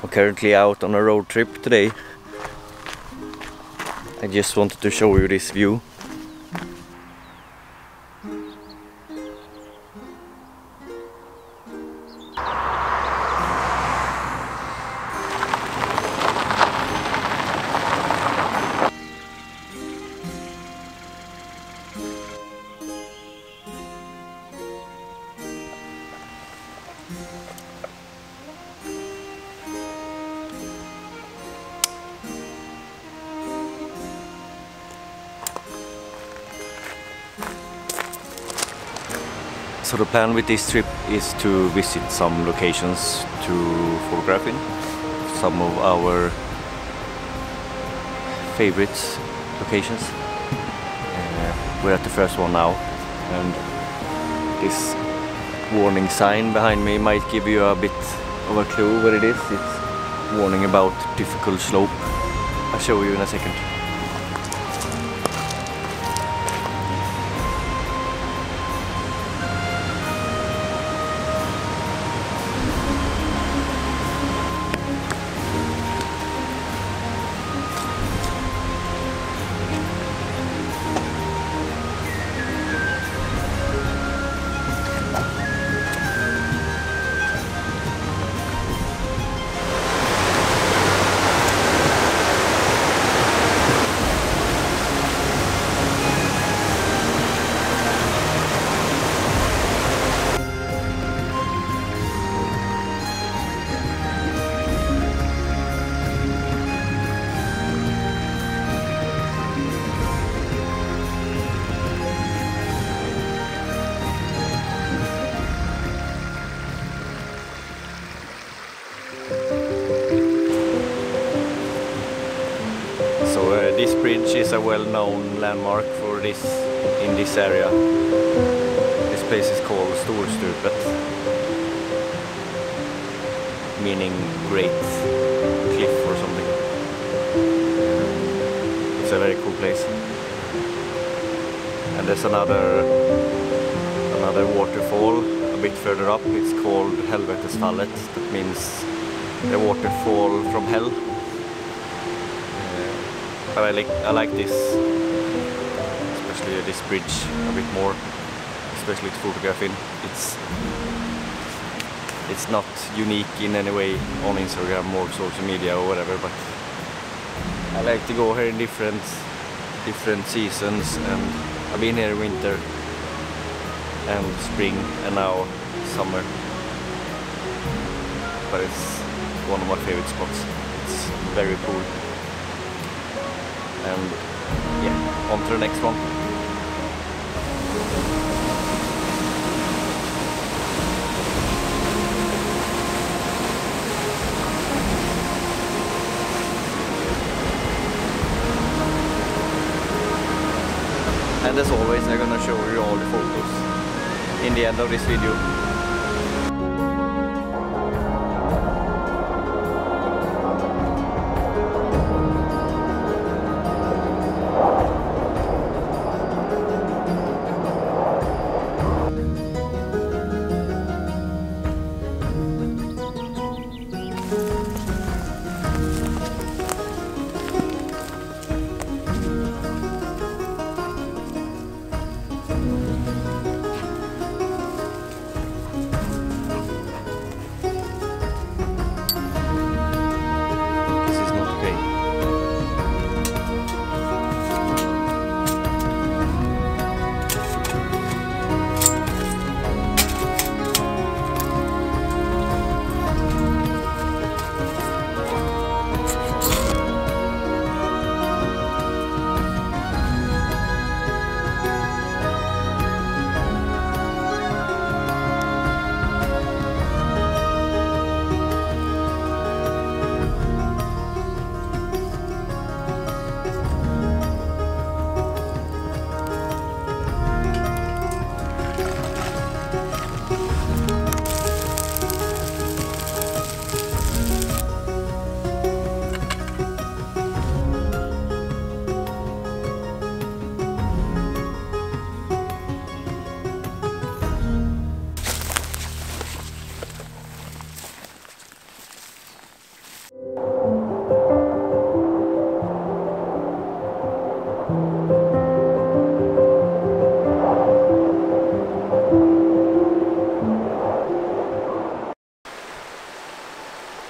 I'm currently out on a road trip today. I just wanted to show you this view. So the plan with this trip is to visit some locations to photograph in, some of our favorite locations. We're at the first one now, and this warning sign behind me might give you a bit of a clue what it is. It's warning about difficult slope. I'll show you in a second. This bridge is a well-known landmark for this in this area. This place is called Storstupet, meaning great cliff or something. It's a very cool place. And there's another waterfall a bit further up. It's called Helvetesfallet. That means the waterfall from hell. But I like this, especially this bridge a bit more, especially to photograph in. It's not unique in any way on Instagram or social media or whatever, but I like to go here in different seasons, and I've been here in winter and spring and now summer. But it's one of my favorite spots. It's very cool. And yeah, on to the next one. And as always, I'm gonna show you all the photos in the end of this video.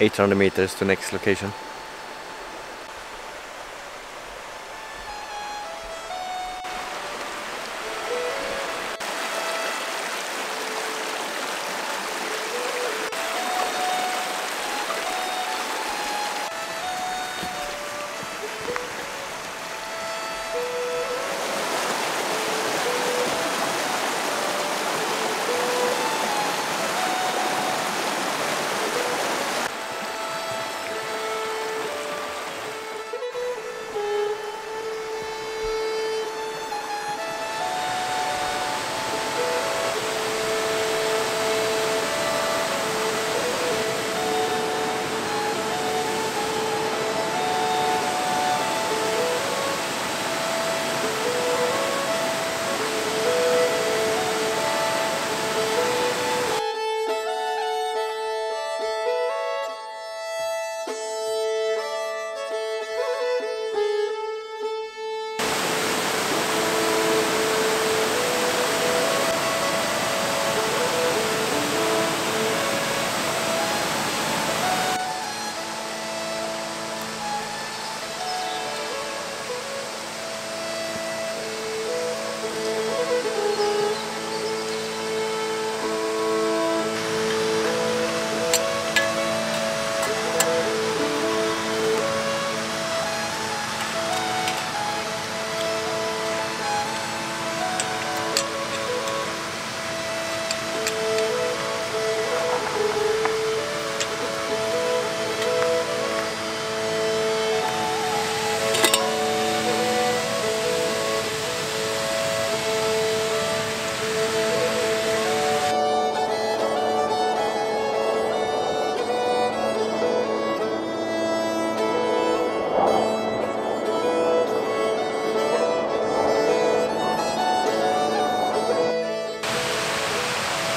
800 meters to next location.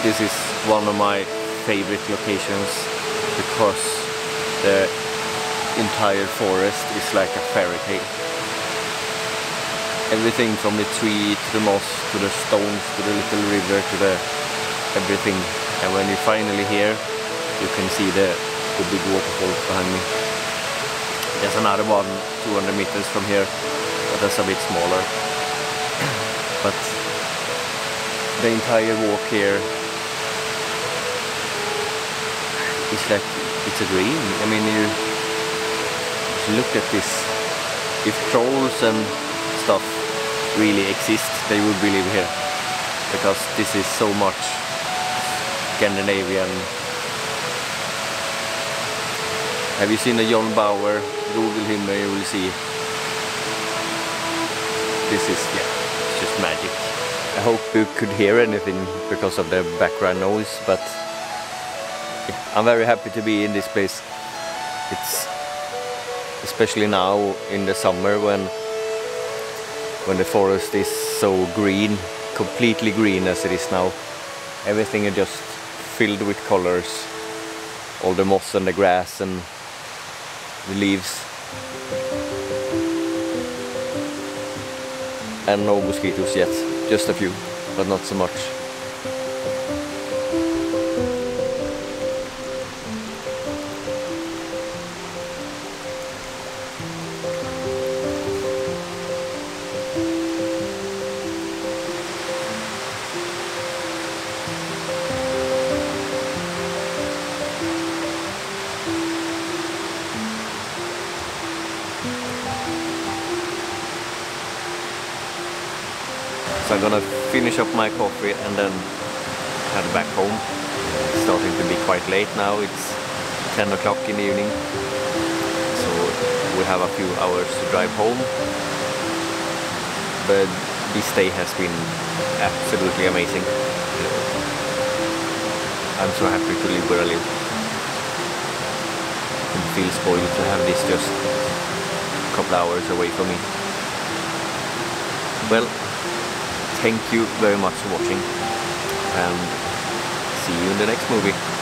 This is one of my favorite locations because the entire forest is like a fairy tale. Everything from the tree to the moss to the stones to the little river to the everything. And when you're finally here, you can see the big waterfalls behind me. There's another one 200 meters from here, but that's a bit smaller. But the entire walk here it's like, it's a dream. I mean, you look at this. If trolls and stuff really exist, they would be live here. Because this is so much Scandinavian. Have you seen the John Bauer? Google him and you will see. This is, yeah, it's just magic. I hope you could hear anything because of the background noise, but I'm very happy to be in this place. It's especially now in the summer when the forest is so green, completely green as it is now. Everything is just filled with colors. All the moss and the grass and the leaves. And no mosquitoes yet, just a few, but not so much. So I'm gonna finish up my coffee and then head back home. It's starting to be quite late now, it's 10 o'clock in the evening. So we have a few hours to drive home. But this day has been absolutely amazing. I'm so happy to live where I live. It feels spoiled to have this just a couple hours away from me. Well, thank you very much for watching and see you in the next movie.